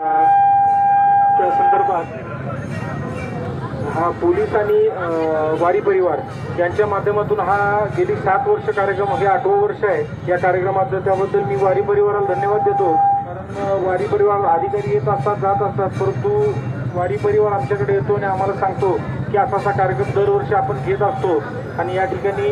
त्या संदर्भात हा पोलीस आणि वारी परिवार यांच्या माध्यमातून हा गेली 7 वर्ष कार्यक्रम, हे 8वं वर्ष आहे या कार्यक्रमाचं. त्याबद्दल मी वारी परिवाराला धन्यवाद देतो. कारण वारी परिवार अधिकारी येत असतात, जात असतात, परंतु वारी परिवार आमच्याकडे येतो आणि आम्हाला सांगतो की असा असा कार्यक्रम दरवर्षी आपण घेत असतो आणि या ठिकाणी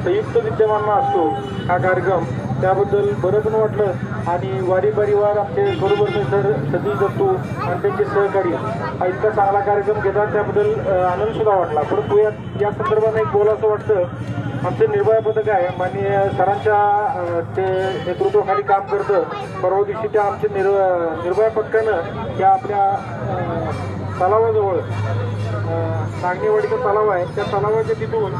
संयुक्त विद्यमानं असतो हा कार्यक्रम. त्याबद्दल बरंच वाटलं. आणि वारी परिवार आमचे बरोबर सर सतीश दत्तू आणि त्यांचे सहकारी हा इतका चांगला कार्यक्रम घेतात, त्याबद्दल आनंदसुद्धा वाटला. परंतु या संदर्भात एक बोलावं वाटतं. आमचं निर्भया पथक आहे, माननीय सरांच्या ते नेतृत्वाखाली काम करतं. परवा दिवशी त्या आमच्या निर्भया पथकानं त्या आपल्या तलावाजवळ नागनेवाडीचा तलाव आहे, त्या तलावाच्या तिथून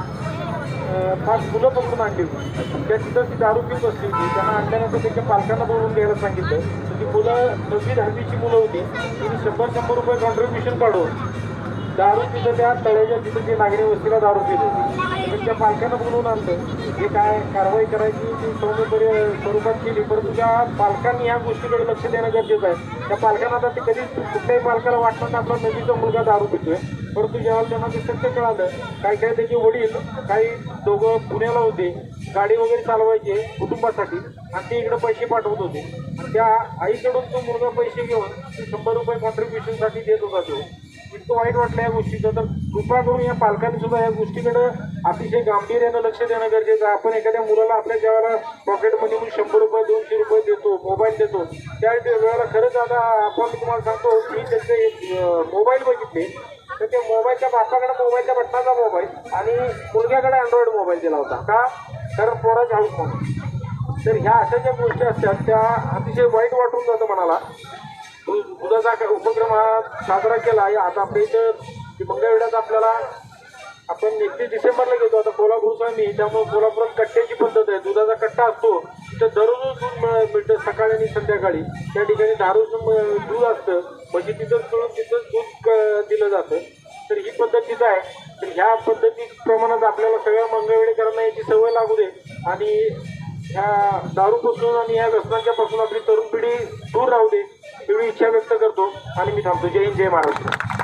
5 मुलं पकडून आणली होती. त्या तिथं ती दारू पिऊन बसली होती. त्यांना आणल्यानंतर त्यांच्या पालकांना बोलवून द्यायला सांगितलं. ती मुलं 9वी-10वीची मुलं होती. तिने 100 रुपये कॉन्ट्रीब्युशन काढून दारू तिथं त्या तळ्याच्या तिथं ते नागरी वस्तीला दारू पित होती. तर त्या पालकांना बोलवून आणलं. हे काय कारवाई करायची ती सौम्य स्वरूपात केली, परंतु त्या पालकांनी या गोष्टीकडे लक्ष देणं गरजेचं आहे. त्या पालकांना आता ते कधीच कुठल्याही पालकाला वाटणार नाही आपला नदीचा मुलगा दारू पितोय, परंतु जेव्हा त्यांना ते सत्य कळालं, काय त्याचे वडील काही दोघं पुण्याला होते, गाडी वगैरे चालवायचे कुटुंबासाठी आणि ते इकडे पैसे पाठवत होते. आणि त्या आईकडून तो मुलगा पैसे घेऊन 100 रुपये कॉन्ट्रीब्युशनसाठी देत होता. तो इतकं वाईट वाटलं या गोष्टीचं. तर कृपा करून या पालकांनी सुद्धा या गोष्टीकडे अतिशय गांभीर्यानं लक्ष देणं गरजेचं आहे. आपण एखाद्या मुलाला आपल्या ज्यावेळेला पॉकेटमध्ये 100 रुपये 200 रुपये देतो, मोबाईल देतो, त्या वेळेला खरंच आता आपण तुम्हाला सांगतो की त्यांचे मोबाईल बघितले तर त्या मोबाईलच्या बापाकडे मोबाईलच्या बटनाचा मोबाईल आणि मुलग्याकडे अँड्रॉइड मोबाईल दिला होता. का? कारण पोराची हाऊस म्हणून. तर ह्या अशा ज्या गोष्टी असतात त्या अतिशय वाईट वाटून जातं मनाला. दुधाचा उपक्रम हा साजरा केला आहे. आता आपल्या इथं मंगळवेढ्यात आपल्याला आपण 31 डिसेंबरला घेतो. आता कोल्हापूरचा मी, त्यामुळे कोल्हापुरात कट्ट्याची पद्धत आहे. दुधाचा कट्टा असतो, तिथं दररोज दूध मिळतं सकाळी आणि संध्याकाळी. त्या ठिकाणी दूध असतं, म्हणजे तिथंच कळून तिथंच दूध दिलं जातं. तर ही पद्धत तिथं आहे. तर ह्या पद्धतीप्रमाणात आपल्याला सगळ्या मंगळवेढेकरांना याची सवय लागू दे आणि ह्या दारूपासून आणि ह्या व्यसनांच्यापासून आपली तरुण पिढी दूर राहू दे एवढी इच्छा व्यक्त करतो आणि मी थांबतो. जय हिंद, जय महाराष्ट्र.